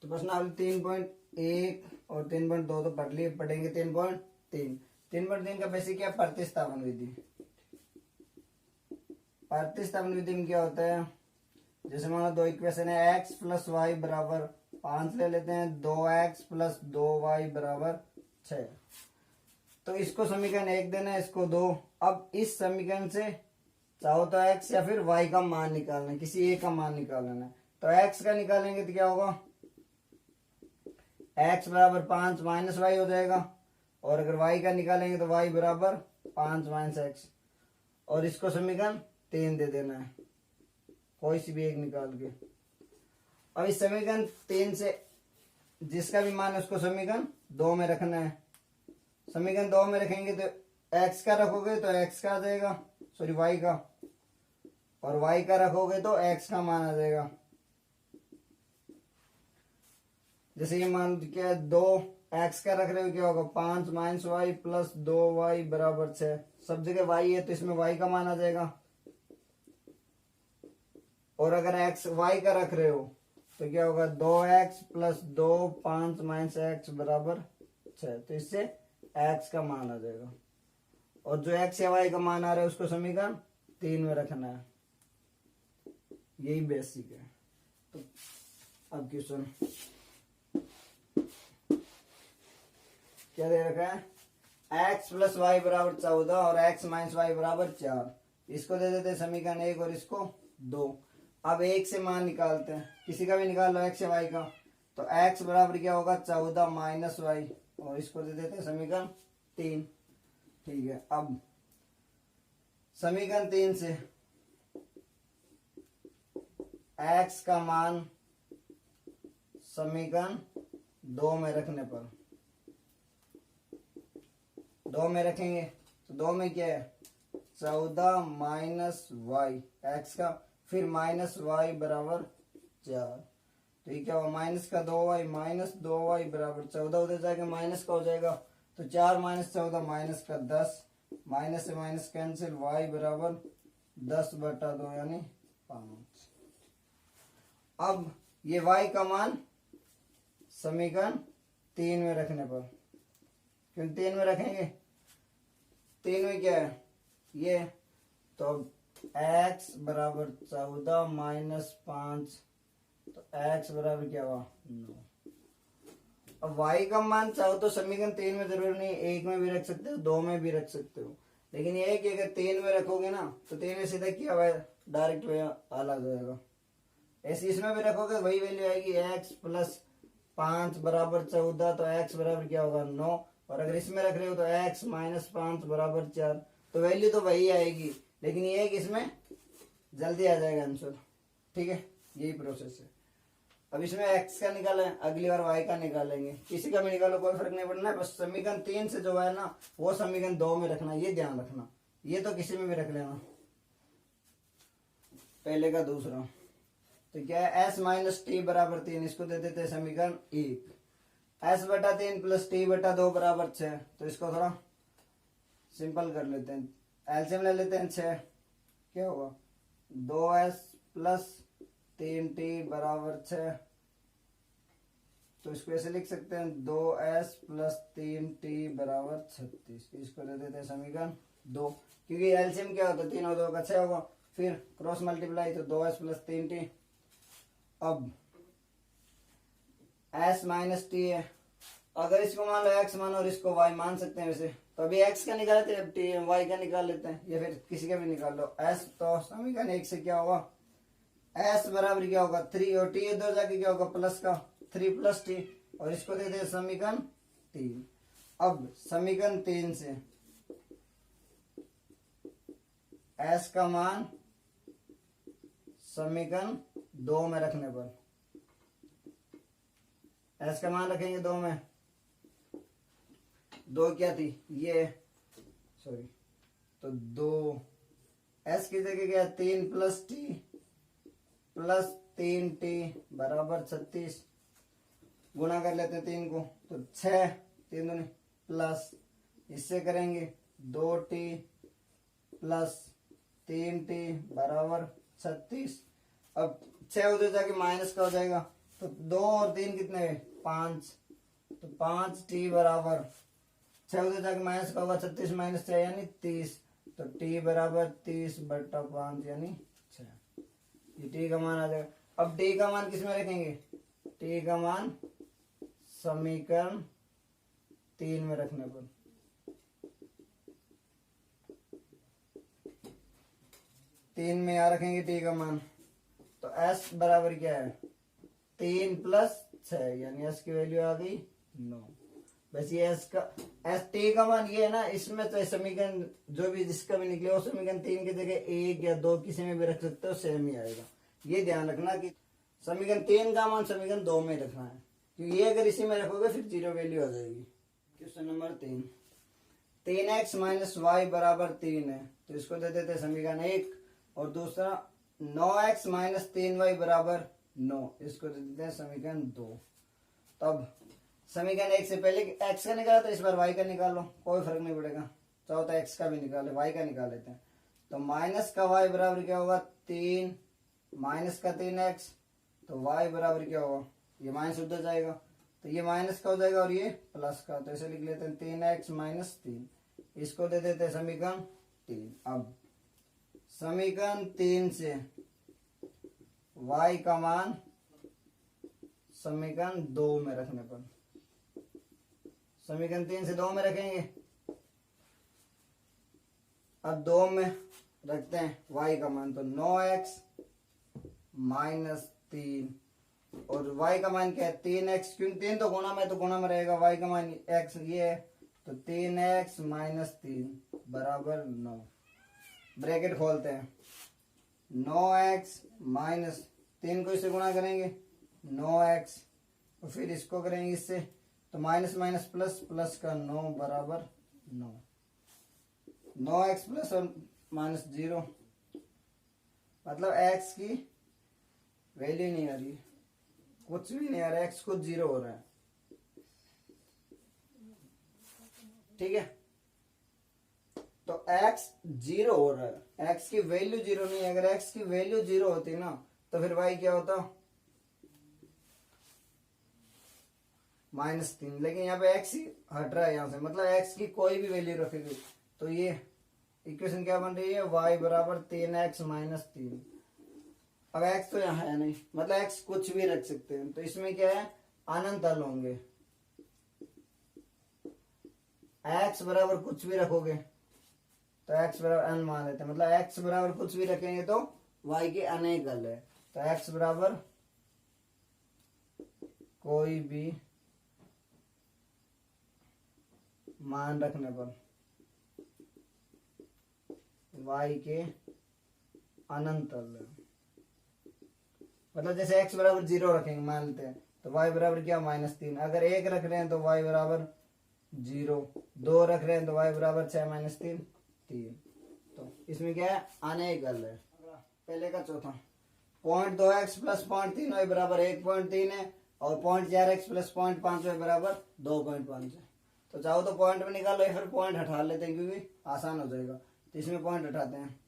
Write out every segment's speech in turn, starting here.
तो प्रश्नावली 3.1 और 3.2 तो पढ़ लिए, पढ़ेंगे 3.3। 3.3 का बेसिक क्या, प्रतिस्थापन विधि। प्रतिस्थापन विधि में क्या होता है, जैसे मान लो दो इक्वेशन है, x प्लस वाई बराबर 5 ले लेते हैं, 2x प्लस 2y बराबर 6। तो इसको समीकरण 1 देना है, इसको 2। अब इस समीकरण से चाहो तो x या फिर y का मान निकालना है, किसी एक का मान निकालना है। तो x का निकालेंगे तो क्या होगा, x बराबर 5 माइनस वाई हो जाएगा, और अगर y का निकालेंगे तो y बराबर 5 माइनस एक्स, और इसको समीकरण 3 दे देना है, कोई सी भी एक निकाल के। अब इस समीकरण 3 से जिसका भी मान है उसको समीकरण 2 में रखना है। समीकरण 2 में रखेंगे तो x का रखोगे तो x का आ जाएगा, सॉरी y का, और y का रखोगे तो x का मान आ जाएगा। जैसे ये मान क्या, 2x का रख रहे हो, क्या होगा 5 माइनस वाई प्लस 2y बराबर 6। सब जगह y है तो इसमें y का मान आ जाएगा। और अगर x y का रख रहे हो तो क्या होगा, 2x प्लस 2 5 माइनस एक्स बराबर 6। तो इससे x का मान आ जाएगा, और जो x या y का मान आ रहा है उसको समीकरण 3 में रखना है। यही बेसिक है। तो अब क्वेश्चन क्या दे रखा है, x प्लस वाई बराबर 14 और x माइनस वाई बराबर 4। इसको दे देते हैं समीकरण 1 और इसको 2। अब एक से मान निकालते हैं, किसी का भी निकाल लो x या y का। तो x बराबर क्या होगा, 14 माइनस वाई, और इसको दे देते हैं समीकरण 3। ठीक है, अब समीकरण 3 से x का मान समीकरण 2 में रखने पर, 2 में रखेंगे तो 2 में क्या है, 14 माइनस वाई एक्स का, फिर माइनस वाई बराबर 4। तो ये क्या होगा, माइनस का 2y माइनस 2y बराबर 14, उधर जाके माइनस का हो जाएगा। तो 4 माइनस 14 माइनस का 10, माइनस से माइनस कैंसिल, y बराबर 10/2 यानी 5। अब ये y का मान समीकरण 3 में रखने पर, क्योंकि 3 में रखेंगे, 3 में क्या है ये, तो x बराबर 14 माइनस 5, तो x बराबर क्या हुआ 9। अब y का मान चाहो तो समीकरण 3 में जरूर नहीं, 1 में भी रख सकते हो, 2 में भी रख सकते हो, लेकिन ये है कि अगर 3 में रखोगे ना तो 3 में सीधा क्या हुआ, डायरेक्ट वे अलग हो जाएगा। ऐसे इसमें भी रखोगे वही वैल्यू आएगी, x प्लस 5 बराबर 14, तो x बराबर क्या होगा 9। और अगर इसमें रख रहे हो तो x माइनस 5 बराबर 4, तो वैल्यू तो वही आएगी, लेकिन ये है कि इसमें जल्दी आ जाएगा आंसर। ठीक है, यही प्रोसेस है। अब इसमें x का निकाले, अगली बार y का निकालेंगे, किसी का भी निकालो कोई फर्क नहीं पड़ना है, बस समीकरण 3 से जो है ना वो समीकरण 2 में रखना, ये ध्यान रखना। ये तो किसी में भी रख लेना, पहले का दूसरा। तो क्या है, s माइनस टी बराबर 3, इसको दे देते हैं समीकरण 1। s बटा 3 प्लस टी बटा 2 बराबर 6। तो इसको थोड़ा सिंपल कर लेते हैं, एलसीएम ले लेते हैं 6, क्या होगा 2s प्लस 3t बराबर 6। तो इसको ऐसे लिख सकते हैं 2s प्लस 3t बराबर 36। इसको दे देते हैं समीकरण 2, क्योंकि एलसीएम क्या होता है 3 और 2 का 6 होगा, फिर क्रॉस मल्टीप्लाई तो 2s प्लस 3t। अब s माइनस टी है, अगर इसको मान लो x मान और इसको y मान सकते हैं वैसे, तो अभी x का निकालते हैं, अब t y का निकाल लेते हैं, या फिर किसी का भी निकाल लो s। तो समीकरण 1 से क्या होगा, s बराबर क्या होगा 3, और t इधर जाके क्या होगा प्लस का 3 प्लस t, और इसको देते हैं समीकरण 3। अब समीकरण 3 से s का मान समीकरण 2 में रखने पर, s का मान रखेंगे 2 में, 2 क्या थी ये, सॉरी, तो 2 s की जगह क्या 3 प्लस टी प्लस 3t बराबर 36। गुणा कर लेते हैं 3 को, तो 6 3 दूनी प्लस, इससे करेंगे 2t प्लस 3t बराबर 36। अब 6 उधर जाके माइनस का हो जाएगा, तो 2 और 3 कितने हुए 5, तो 5t बराबर 6 उधर जाके माइनस का होगा 36 माइनस 6 यानी 30, तो t बराबर 30/5 यानी 6। ये t का मान आ जाएगा। अब t का मान किस में रखेंगे, t का मान समीकरण 3 में रखने पर, तीन में यहाँ रखेंगे t का मान, तो s बराबर क्या है 3 + 6 यानी s की वैल्यू आ गई 9। बस ये s t का मान ये है ना, इसमें तो समीकरण जो भी जिसका भी निकले वो समीकरण 3 की जगह 1 या 2 किसी में भी रख सकते हो, सेम ही आएगा। ये ध्यान रखना कि समीकरण 3 का मान समीकरण 2 में रखना है, क्योंकि ये अगर इसी में रखोगे फिर 0 वैल्यू आ जाएगी। क्वेश्चन नंबर 3, 3x - y = 3 है, तो इसको दे देते समीकरण 1, और दूसरा 9x - 3y = 9, इसको दे देते हैं समीकरण 2। तब समीकरण 1 से पहले x का निकाला तो इस बार y का निकालो, कोई फर्क नहीं पड़ेगा, चाहो तो x का भी निकाले, y का निकाल लेते हैं। तो माइनस का y बराबर क्या होगा 3 माइनस का 3x, तो y बराबर क्या होगा, ये माइनस उधर जाएगा तो ये माइनस का हो जाएगा और ये प्लस का, तो ऐसे लिख लेते हैं 3x - 3, इसको दे देते हैं समीकरण 3। अब समीकरण 3 से y का मान समीकरण 2 में रखने पर, समीकरण 3 से 2 में रखेंगे। अब 2 में रखते हैं y का मान, तो 9x - 3, और y का मान क्या है 3x, क्योंकि 3 तो गुणा में, तो गुणा में रहेगा, y का मान x ये है, तो 3x - 3 = 9। ब्रैकेट खोलते हैं, 9x - 3 को इससे गुणा करेंगे 9x, और फिर इसको करेंगे इससे, तो माइनस माइनस प्लस, प्लस का 9 बराबर 9, 9x प्लस और माइनस 0, मतलब x की वैल्यू नहीं आ रही, कुछ भी नहीं आ रहा है, x खुद 0 हो रहा है। ठीक है, तो x 0 हो रहा है, x की वैल्यू 0 नहीं है। अगर x की वैल्यू 0 होती ना तो फिर y क्या होता -3, लेकिन यहाँ पे x ही हट रहा है यहाँ से, मतलब x की कोई भी वैल्यू रखेगी तो ये इक्वेशन क्या बन रही है, y बराबर 3x - 3। अब x तो यहाँ है नहीं, मतलब x कुछ भी रख सकते हैं, तो इसमें क्या है अनंत हल होंगे, x बराबर कुछ भी रखोगे तो x बराबर n मान लेते हैं, मतलब x बराबर कुछ भी रखेंगे तो y के अनेक हल है, तो x बराबर कोई भी मान रखने पर y के अनंत हल है। मतलब जैसे x बराबर 0 रखेंगे मान लेते हैं, तो y बराबर क्या -3, अगर 1 रख रहे हैं तो y बराबर 0, 2 रख रहे हैं तो y बराबर 6 - 3 3। तो इसमें क्या है अनेक हल है। पहले का चौथा, 0.2x प्लस 0.3y बराबर 1.3 है, और 0.4x प्लस 0.5y बराबर 2.5 है। तो चाहो तो पॉइंट में निकालो या फिर पॉइंट हटा लेते हैं, क्योंकि आसान हो जाएगा, तो इसमें पॉइंट हटाते हैं।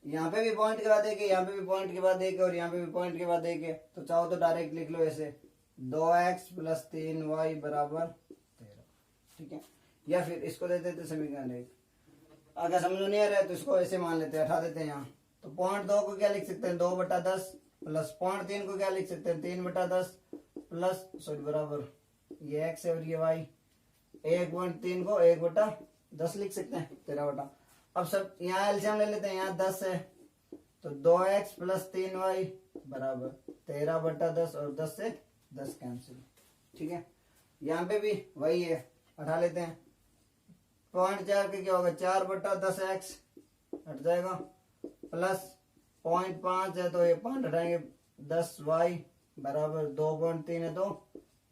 यहाँ पे भी पॉइंट के बाद एक है, यहाँ पे भी पॉइंट के बाद एक है, और यहाँ पे भी पॉइंट के बाद एक है, तो चाहो तो डायरेक्ट लिख लो ऐसे 2x प्लस 3y बराबर 13। ठीक है, या फिर इसको दे देते समीकरण 1। अगर समझ नहीं आ रहा है तो इसको ऐसे मान लेते हैं, हटा देते हैं यहाँ, तो 0.2 को क्या लिख सकते हैं 2/10, प्लस 0.3 को क्या लिख सकते हैं 3/10, प्लस सॉरी बराबर ये x है और ये y, 1.3 को 1/10 लिख सकते हैं 13। अब सब यहाँ एलसीएम ले लेते हैं, यहाँ 10 है, तो 2x प्लस 3y बराबर 13/10, और 10 से 10 कैंसिल। ठीक है, यहाँ पे भी वही है, हटा लेते हैं, 0.4 के क्या होगा 4/10x हट जाएगा, प्लस 0.5 है तो ये 5 हटाएंगे 10y बराबर 2.3 है तो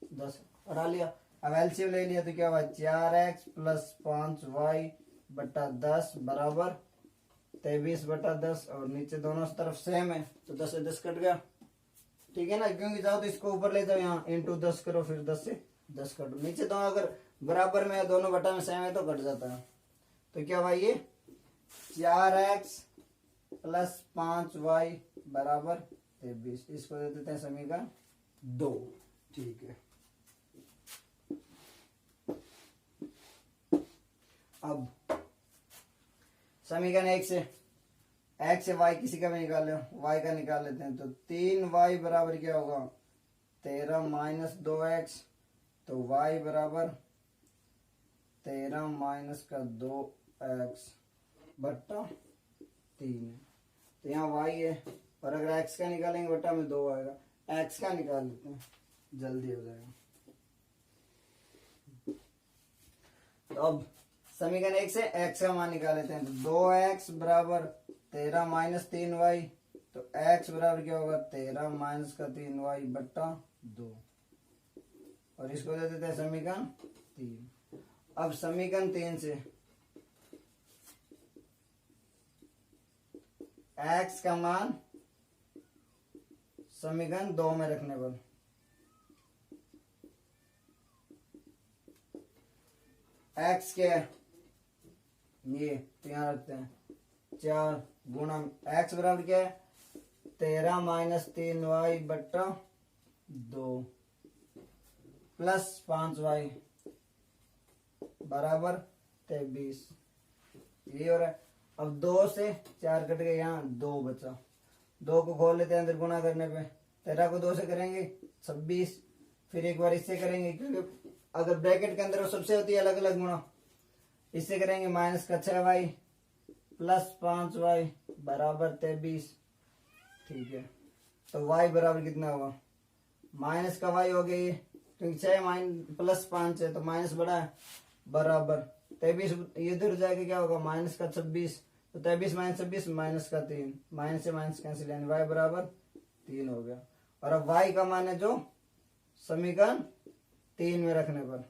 10 हटा लिया। अब एलसीएम ले लिया तो क्या हुआ 4x प्लस 5y बटा 10 बराबर 23/10, और नीचे दोनों तरफ सेम है तो 10 से 10 कट गया। ठीक है ना, क्योंकि जाओ तो इसको ऊपर ले जाओ, यहाँ इंटू 10 करो, फिर 10 से 10 कटो, नीचे दोनों अगर बराबर में है, दोनों बटा में सेम है तो कट जाता है। तो क्या हुआ ये 4x प्लस 5y बराबर 23, इसको दे देते हैं समीकरण 2। ठीक है, अब समीकरण एक से x से y किसी का भी निकाल लो, y का निकाल लेते हैं। तो 3y बराबर क्या होगा 13 माइनस 2x, तो y बराबर 13 माइनस का 2x बट्टा 3 है। तो यहाँ y है, और अगर x का निकालेंगे बट्टा में 2 आएगा। x का निकाल लेते हैं, जल्दी हो जाएगा। तो अब समीकरण एक से x का मान निकाल लेते हैं। तो 2x बराबर 13 माइनस 3y, तो x बराबर क्या होगा 13 माइनस का 3y बट्टा 2, और इसको दे देते हैं समीकरण 3। अब समीकरण 3 से x का मान समीकरण 2 में रखने पर x के ये तो यहाँ रखते हैं 4 गुणा x बराबर क्या है 13 माइनस 3y बट्टा 2 प्लस 5y बराबर 23। ये हो रहा है। अब 2 से 4 कट गए, यहाँ 2 बचा। 2 को खोल लेते हैं अंदर गुणा करने पे। 13 को 2 से करेंगे 26, फिर एक बार इससे करेंगे, क्योंकि अगर ब्रैकेट के अंदर वो सबसे होती है अलग अलग गुणा। इससे करेंगे माइनस का 6y प्लस 5y बराबर 23। ठीक है, तो y बराबर कितना होगा माइनस का y हो गया ये, क्योंकि 6 माइनस प्लस 5 है तो माइनस बड़ा है, बराबर 23। ये इधर जाएगा क्या होगा माइनस का 26, तो 23 माइनस 26 माइनस का 3, माइनस से माइनस कैंसिल, यानी y बराबर 3 हो गया। और अब y का मान है जो समीकरण 3 में रखने पर,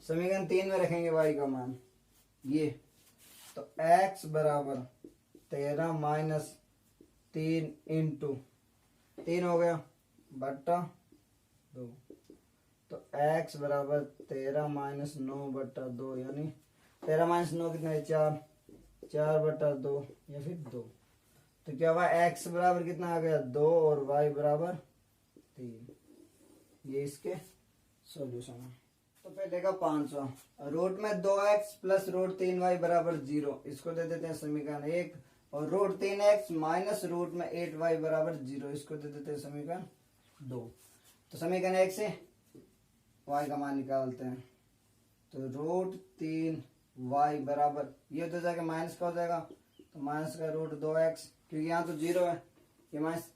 समीकरण 3 में रखेंगे y का मान ये, तो x बराबर 13 माइनस 3 इंटू 3 हो गया बट्टा 2, तो x बराबर 13 माइनस 9 बट्टा 2, यानी 13 माइनस 9 कितना है 4, 4 बट्टा 2 या फिर 2। तो क्या हुआ x बराबर कितना आ गया 2 और y बराबर 3। ये इसके सॉल्यूशन है। तो पहले का 500 रूट में 2x प्लस रूट 3y बराबर 0, इसको दे देते हैं समीकरण 1, और रूट 3x माइनस रूट में 8y बराबर 0, इसको दे देते हैं समीकरण 2। तो समीकरण 1 से y का मान निकालते हैं। तो रूट 3y बराबर ये तो जाके माइनस का हो जाएगा, तो माइनस का रूट 2x, क्योंकि यहाँ तो 0 है ये माइनस,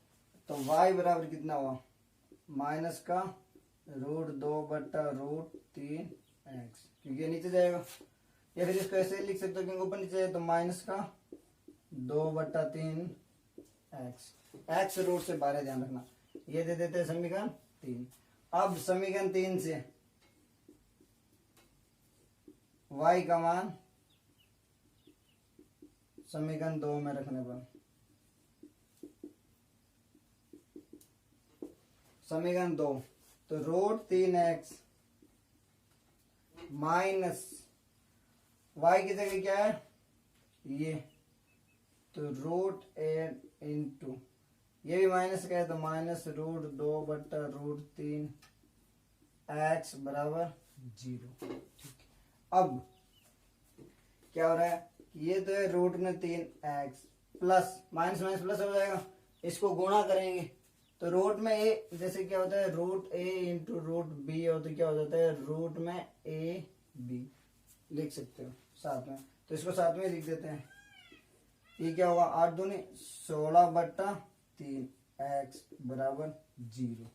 तो y बराबर कितना हुआ माइनस का रूट 2 बट्टा रूट 3x, क्योंकि ये नीचे जाएगा। या फिर इसको ऐसे लिख सकते हो क्योंकि ऊपर नीचे है, तो माइनस का 2 बट्टा 3x, x रूट से बाहर ध्यान रखना। ये दे देते हैं समीकरण 3। अब समीकरण 3 से y का मान समीकरण 2 में रखने पर, समीकरण 2, तो रूट 3x माइनस y की जगह क्या है ये, तो रूट 8 इंटू ये भी माइनस का है, तो माइनस रूट 2 बट्टा रूट 3 x बराबर 0। अब क्या हो रहा है ये तो है रूट में 3x plus minus minus plus हो जाएगा, इसको गुणा करेंगे तो रूट में ए, जैसे क्या होता है रूट ए इंटू रूट बी हो, तो क्या हो जाता है रूट में ए बी लिख सकते हो साथ में, तो इसको साथ में लिख देते हैं। ये क्या होगा 8 दूनी 16 बट्टा 3x बराबर 0।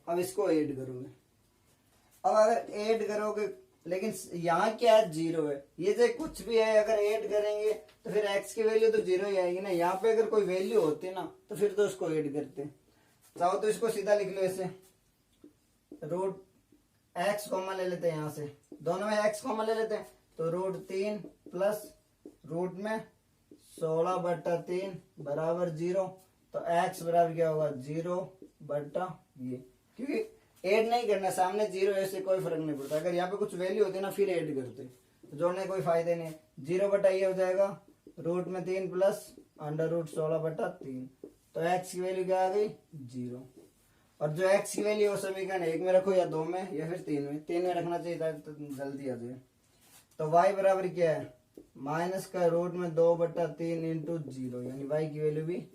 अब इसको ऐड करोगे, अब अगर ऐड करोगे, लेकिन यहाँ क्या है 0 है, ये जो कुछ भी है अगर ऐड करेंगे तो फिर x की वैल्यू तो 0 ही आएगी ना। यहाँ पे अगर कोई वैल्यू होती ना तो फिर तो उसको ऐड करते। चाहो तो इसको सीधा लिख लो ऐसे, रूट x कॉमन ले लेते हैं, यहाँ से दोनों में x कॉमन ले लेते हैं, तो रूट 3 प्लस रूट में 16 बट्टा 3 बराबर 0, तो x बराबर क्या होगा 0 बट्टा ये, क्योंकि ऐड नहीं करना, सामने 0 ऐसे कोई फर्क नहीं पड़ता। अगर यहाँ पे कुछ वैल्यू होती ना फिर ऐड करते, तो जोड़ने कोई फायदे नहीं। 0 बट्टा ये हो जाएगा रूट में 3 प्लस अंडर रूट 16 बट्टा 3, तो x की वैल्यू क्या आ गई 0। और जो x की वैल्यू हो समीकरण 1 में रखो या 2 में या फिर 3 में, 3 में रखना चाहिए था तो जल्दी आ जाए। तो y बराबर क्या है माइनस का रूट में 2/3 इंटू 0, यानी y की वैल्यू भी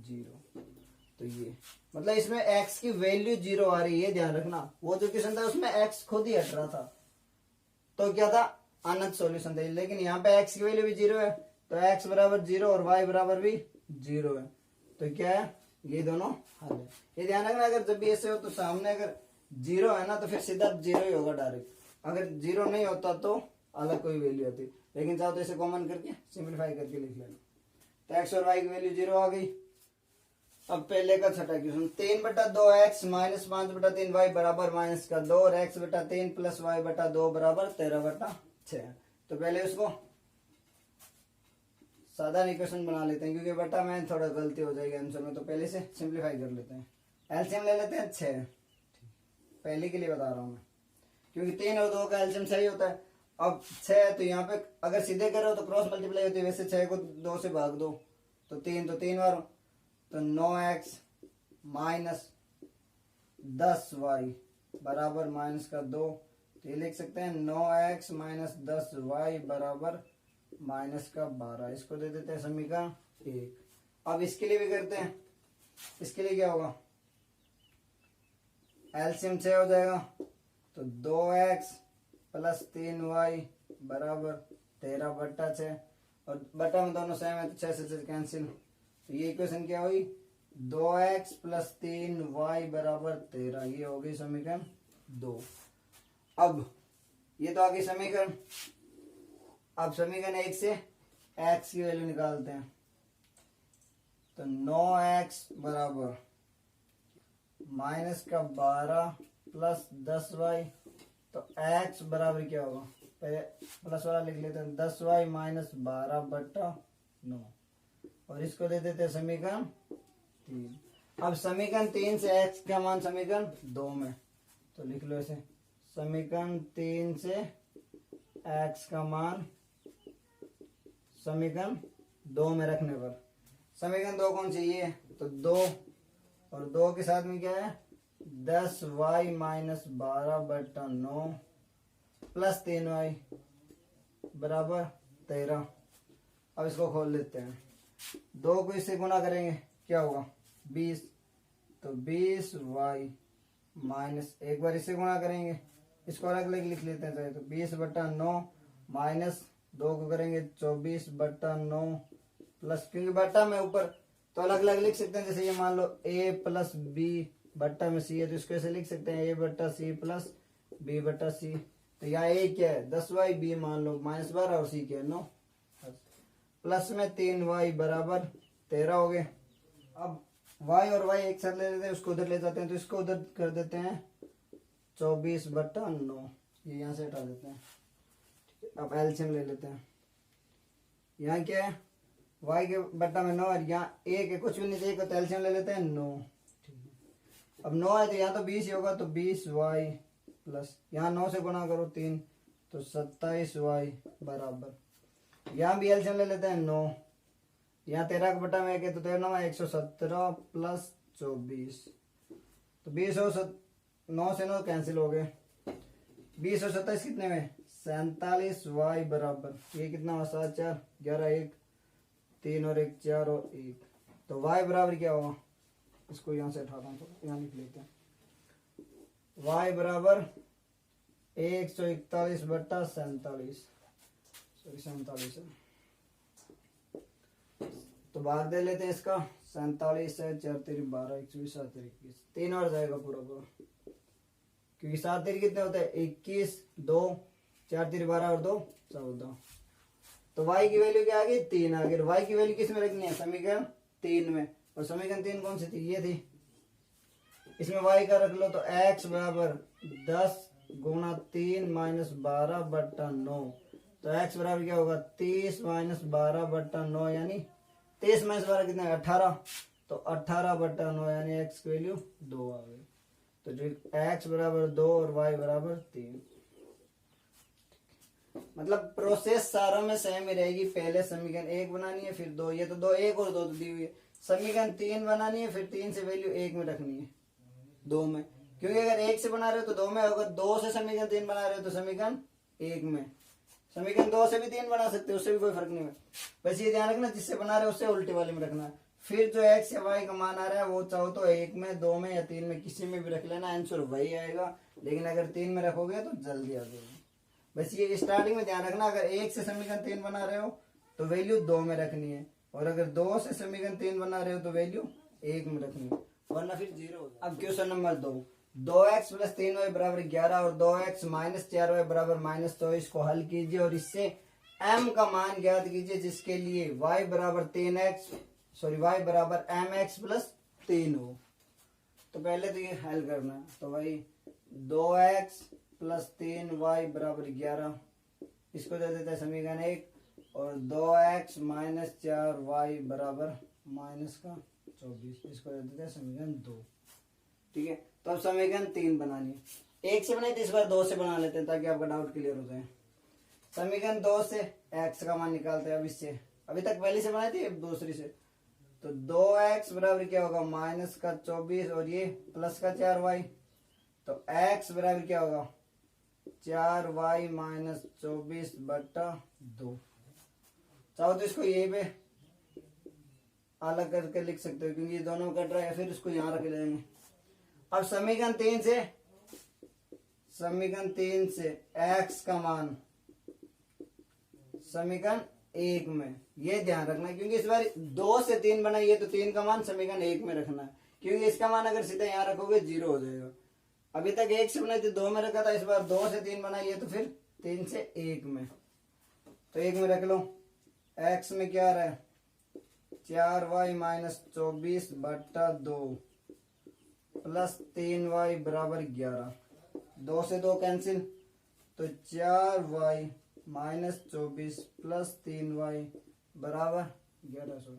0। तो ये मतलब इसमें x की वैल्यू 0 आ रही है, ध्यान रखना। वो जो क्वेश्चन था उसमें x खुद ही हट रहा था तो क्या था अनंत सॉल्यूशन था, लेकिन यहाँ पे x की वैल्यू भी 0 है तो x बराबर 0 और y बराबर भी 0 है। तो क्या है ये दोनों हल है। ये ध्यान रखना अगर जब भी ऐसे हो तो सामने अगर 0 है ना तो फिर सीधा 0 ही होगा डायरेक्ट, अगर 0 नहीं होता तो अलग कोई वैल्यू आती, लेकिन चाहो तो इसे कॉमन करके सिंप्लीफाई करके लिख लेना। तो x और y की वैल्यू 0 आ गई। अब पहले का छठा क्वेश्चन 3/2x माइनस 5/3y बराबर माइनस का 2 और x/3 प्लस y/2 बराबर 13/6। तो पहले उसको साधारण इक्वेशन बना लेते हैं, क्योंकि बटा में थोड़ा गलती हो जाएगी आंसर में, तो पहले से सिंप्लीफाई कर लेते हैं। एलसीएम ले लेते हैं 6, पहले के लिए बता रहा हूँ मैं, क्योंकि 3 और 2 का एलसीएम सही होता है। अब 6 है तो यहाँ पे अगर सीधे करो तो क्रॉस मल्टीप्लाई होती है, वैसे 6 को 2 से भाग दो तो 3 बार, तो 9x माइनस 10y बराबर माइनस का 2। तो ये लिख सकते हैं 9x माइनस 10y बराबर माइनस का 12। इसको दे देते हैं समीकरण 1। अब इसके लिए भी करते हैं, इसके लिए क्या होगा एलसीएम 6 हो जाएगा तो 2x प्लस 3y बराबर 13/6, और बटा में दोनों सेम है तो 6 से 6 कैंसिल। तो ये इक्वेशन क्या हुई 2x प्लस 3y बराबर 13, ये हो गई समीकरण 2। अब ये तो आ गई समीकरण। अब समीकरण 1 से x की वैल्यू निकालते हैं, तो 9x बराबर माइनस का 12 प्लस 10y, तो x बराबर क्या होगा पहले प्लस वाला लिख लेते हैं 10y माइनस 12/9, और इसको दे देते हैं समीकरण 3। अब समीकरण 3 से x का मान समीकरण 2 में, तो लिख लो इसे समीकरण 3 से x का मान समीकरण 2 में रखने पर, समीकरण 2 कौन सी ये, तो 2 और 2 के साथ में क्या है 10y माइनस 12/9 प्लस 3y बराबर 13। अब इसको खोल लेते हैं, 2 को इससे गुना करेंगे क्या होगा 20, तो 20y माइनस एक बार इससे गुणा करेंगे, इसको अलग अलग लिख लेते हैं तो 20/9 माइनस 2 को करेंगे 24/9 प्लस, क्योंकि बट्टा में ऊपर तो अलग अलग लिख सकते हैं, जैसे ये मान लो a प्लस b बट्टा में c है तो इसको ऐसे लिख सकते हैं a/c प्लस b/c। तो यहाँ a क्या है 10y, b मान लो -12 और c क्या है 9, प्लस में 3y बराबर 13 हो गए। अब y और y एक साथ ले लेते हैं, उसको उधर ले जाते हैं तो इसको उधर कर देते हैं 24/9, ये यहाँ से हटा देते हैं। अब एलसीएम ले लेते हैं, यहाँ क्या है y के बट्टा में 9 और यहाँ 1 है, कुछ भी नहीं चाहिए तो एलसीएम ले लेते हैं 9। अब 9 है तो यहाँ तो 20 ही होगा, तो 20y प्लस यहाँ 9 से गुणा करो 3 तो 27y बराबर, यहाँ भी एलसीएम ले लेते हैं 9, यहाँ 13 का बटा में 1 है तो 13 117 प्लस 24, तो 20 और 9 से 9 कैंसिल हो गए, 20 और 27 कितने में 47y बराबर, ये कितना हुआ 7 4 11 1 3 और 1 4 और 1, तो y बराबर क्या होगा, इसको यहाँ से हटाता हूँ तो यहाँ लिख लेते हैं y बराबर 141/47, सॉरी 47 है, तो भाग दे लेते हैं इसका 47 है 4 3 12 120 7 21, 3 और जाएगा पूरा पूरा, क्योंकि 7 3 कितने होते हैं 21 2 4 3 12 और 2 14, तो y की वैल्यू क्या आ गई 3 आ गई। y की वैल्यू किस में रखनी है समीकरण 3 में, और समीकरण 3 कौन सी थी ये थी, इसमें y का रख लो तो x बराबर 10 गुणा 3 माइनस 12/9, तो x बराबर क्या होगा 30 माइनस 12/9, यानी 30 माइनस 12 कितना है 18, तो 18/9 यानी x की वैल्यू 2 आ गई। तो जो x बराबर 2 और y बराबर 3, मतलब प्रोसेस सारों में सेम ही रहेगी, पहले समीकरण 1 बनानी है फिर 2, ये तो 2 1 और 2 दी हुई है, समीकरण 3 बनानी है, फिर 3 से वैल्यू 1 में रखनी है, 2 में, क्योंकि अगर 1 से बना रहे हो तो 2 में, अगर 2 से समीकरण 3 बना रहे हो तो समीकरण 1 में। समीकरण 2 से भी 3 बना सकते हो, उससे भी कोई फर्क नहीं है, बस ये ध्यान रखना जिससे बना रहे हो उससे उल्टे वाले में रखना है। फिर जो x या y का मान आ रहा है वो चाहो तो 1 में, 2 में या 3 में किसी में भी रख लेना, आंसर वही आएगा, लेकिन अगर 3 में रखोगे तो जल्दी आ जाएगा। बस ये स्टार्टिंग में ध्यान रखना, अगर 1 से समीकरण 3 बना रहे हो तो वैल्यू 2 में रखनी है, और अगर 2 से समीकरण 3 बना रहे हो तो वैल्यू 1 में रखनी है, वरना फिर 0 हो जाएगा। अब question number 2x plus 3y बराबर 11 और 2x माइनस 4y बराबर -24 को हल कीजिए और इससे m का मान ज्ञात कीजिए जिसके लिए y बराबर y बराबर mx प्लस 3 हो। तो पहले तो ये हल करना है, तो भाई 2x प्लस 3y बराबर 11, इसको दे देते हैं समीकरण 1, और 2x माइनस 4y बराबर -24, इसको दे देते हैं समीकरण 2। ठीक है, तो अब समीकरण 3 बनानी है, 1 से बनाई तो इस बार 2 से बना लेते हैं ताकि आपका डाउट क्लियर हो जाए। समीकरण 2 से x का मान निकालते हैं, अब इससे, अभी तक पहले से बनाई थी, अब दूसरी से, तो 2x बराबर क्या होगा -24 और ये प्लस का 4y, तो x बराबर क्या होगा 4y माइनस 24/2। चाहो तो इसको यही पे अलग करके लिख सकते हो क्योंकि ये दोनों कट रहा है, फिर इसको यहाँ रख लेंगे। अब समीकरण 3 से x का मान समीकरण 1 में, ये ध्यान रखना है क्योंकि इस बार 2 से 3 बनाइए तो 3 का मान समीकरण 1 में रखना है, क्योंकि इसका मान अगर सीधा यहाँ रखोगे 0 हो जाएगा। अभी तक 1 से बनाई तो 2 में रखा था, इस बार 2 से 3 बनाइए तो फिर 3 से 1 में, तो 1 में रख लो। x में क्या आ रहा है 4y माइनस 24/2 प्लस 3y बराबर 11, 2 से 2 कैंसिल, तो 4y माइनस 24 प्लस 3y बराबर 11,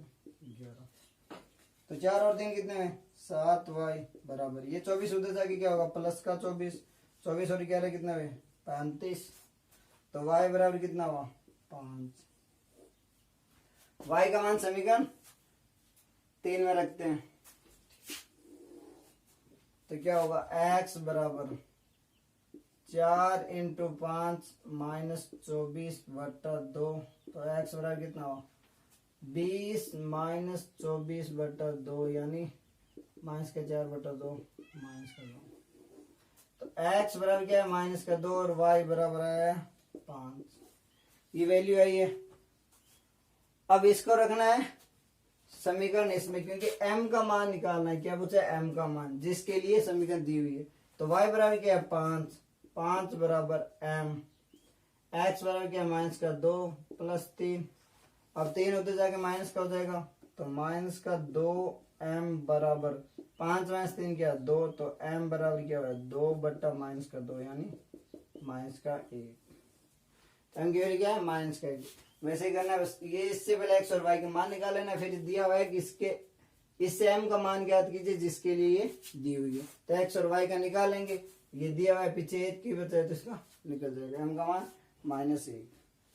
तो 4 और 3 कितने में 7y बराबर, ये 24 उधर जाके क्या होगा प्लस का 24 और 11 कितने हुए 35, तो y बराबर कितना हुआ 5। y का मान समीकरण 3 में रखते हैं, तो क्या होगा x बराबर 4 × 5 माइनस 24/2, तो x बराबर कितना हुआ 20 माइनस 24/2 यानी माइनस का 4/2 माइनस का 2, तो x बराबर क्या है -2 और y बराबर है 5, ये वैल्यू आई है। अब इसको रखना है समीकरण इसमें, क्योंकि m का मान निकालना है, क्या पूछा है m का मान, जिसके लिए समीकरण दी हुई है, तो y बराबर क्या है 5 बराबर m, x बराबर क्या है -2 प्लस 3, अब 3 उधर जाके माइनस का हो जाएगा, तो -2m बराबर 5 - 3 क्या 2, तो m बराबर क्या है 2/-2 यानी -1, m की वैल्यू क्या है -1। वैसे ही करना है, बस ये इससे पहले x और y के मान निकाल लेना, फिर दिया हुआ है कि इससे m का मान ज्ञात कीजिए जिसके लिए दी हुई है, तो x और y का निकालेंगे, ये दिया हुआ है पीछे 1 की बचा है तो इसका निकल जाएगा, m का मान -1।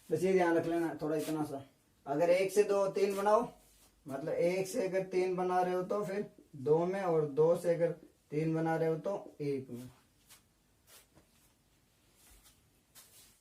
बस ये ध्यान रख लेना थोड़ा इतना सा, अगर 1 से 2 3 बनाओ, मतलब 1 से अगर 3 बना रहे हो तो फिर 2 में, और 2 से अगर 3 बना रहे हो तो 1 में।